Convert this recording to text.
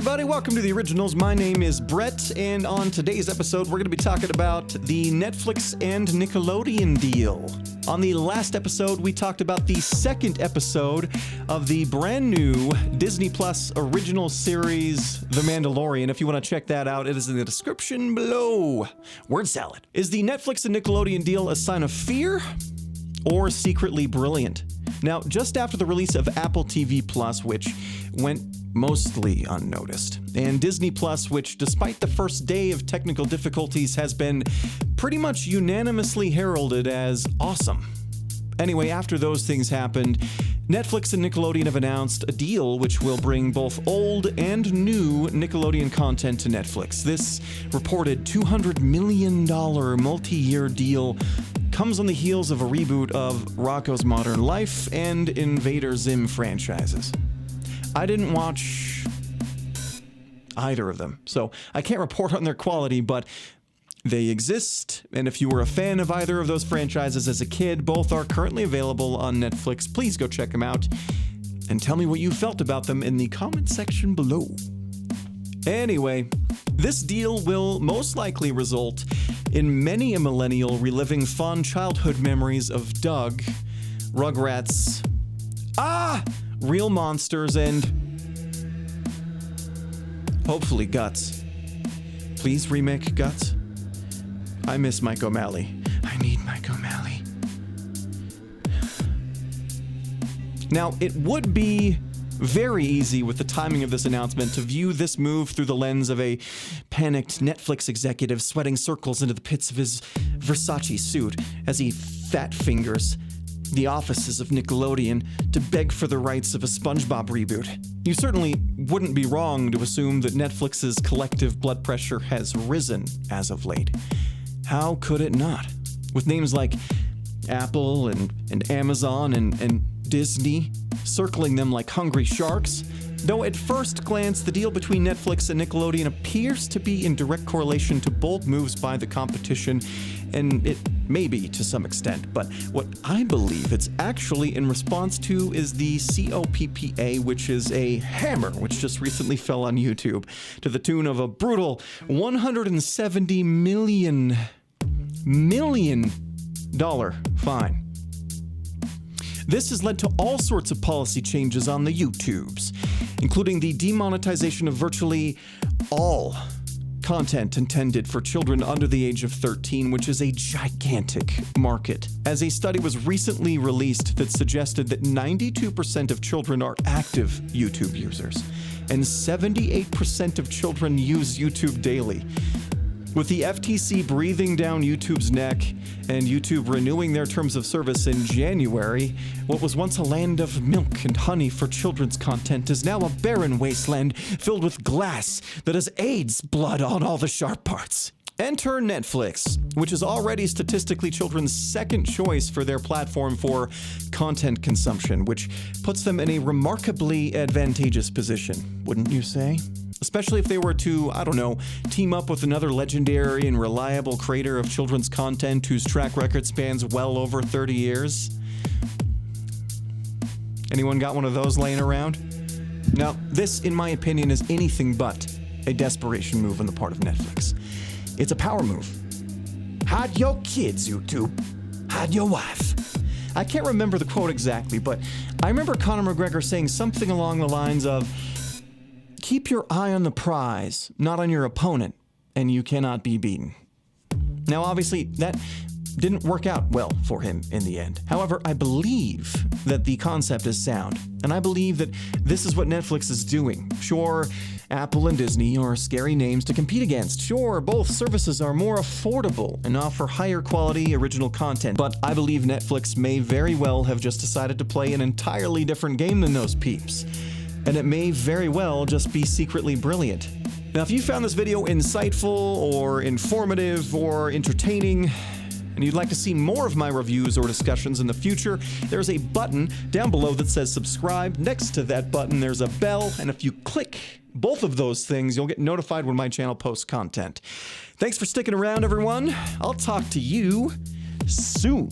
everybody, welcome to the Originals. My name is Brett, and on today's episode, we're going to be talking about the Netflix and Nickelodeon deal. On the last episode, we talked about the second episode of the brand new Disney Plus original series, The Mandalorian. If you want to check that out, it is in the description below. Word salad. Is the Netflix and Nickelodeon deal a sign of fear or secretly brilliant? Now, just after the release of Apple TV Plus, which went mostly unnoticed, and Disney Plus, which despite the first day of technical difficulties has been pretty much unanimously heralded as awesome. Anyway, after those things happened, Netflix and Nickelodeon have announced a deal which will bring both old and new Nickelodeon content to Netflix. This reported $200 million multi-year deal comes on the heels of a reboot of Rocko's Modern Life and Invader Zim franchises. I didn't watch either of them, so I can't report on their quality, but they exist, and if you were a fan of either of those franchises as a kid, both are currently available on Netflix. Please go check them out, and tell me what you felt about them in the comment section below. Anyway, this deal will most likely result in many a millennial reliving fond childhood memories of Doug, Rugrats, Real Monsters, and hopefully Guts. Please remake Guts. I miss Mike O'Malley. I need Mike O'Malley. Now, it would be very easy with the timing of this announcement to view this move through the lens of a panicked Netflix executive sweating circles into the pits of his Versace suit as he fat fingers the offices of Nickelodeon to beg for the rights of a SpongeBob reboot. You certainly wouldn't be wrong to assume that Netflix's collective blood pressure has risen as of late. How could it not? With names like Apple and Amazon and Disney circling them like hungry sharks. Though at first glance, the deal between Netflix and Nickelodeon appears to be in direct correlation to bold moves by the competition, and it may be to some extent, but what I believe it's actually in response to is the COPPA, which is a hammer which just recently fell on YouTube to the tune of a brutal $170 million fine. This has led to all sorts of policy changes on the YouTubes, including the demonetization of virtually all content intended for children under the age of 13, which is a gigantic market. As a study was recently released that suggested that 92% of children are active YouTube users, and 78% of children use YouTube daily. With the FTC breathing down YouTube's neck and YouTube renewing their terms of service in January, what was once a land of milk and honey for children's content is now a barren wasteland filled with glass that has AIDS blood on all the sharp parts. Enter Netflix, which is already statistically children's second choice for their platform for content consumption, which puts them in a remarkably advantageous position, wouldn't you say? Especially if they were to, team up with another legendary and reliable creator of children's content whose track record spans well over 30 years. Anyone got one of those laying around? Now, this, in my opinion, is anything but a desperation move on the part of Netflix. It's a power move. Hide your kids, YouTube. Hide your wife. I can't remember the quote exactly, but I remember Conor McGregor saying something along the lines of, "Keep your eye on the prize, not on your opponent, and you cannot be beaten." Now, obviously, that didn't work out well for him in the end. However, I believe that the concept is sound, and I believe that this is what Netflix is doing. Sure, Apple and Disney are scary names to compete against. Sure, both services are more affordable and offer higher quality original content, but I believe Netflix may very well have just decided to play an entirely different game than those peeps. And it may very well just be secretly brilliant. Now, if you found this video insightful or informative or entertaining, and you'd like to see more of my reviews or discussions in the future, there's a button down below that says subscribe. Next to that button, there's a bell, and if you click both of those things, you'll get notified when my channel posts content. Thanks for sticking around, everyone. I'll talk to you soon.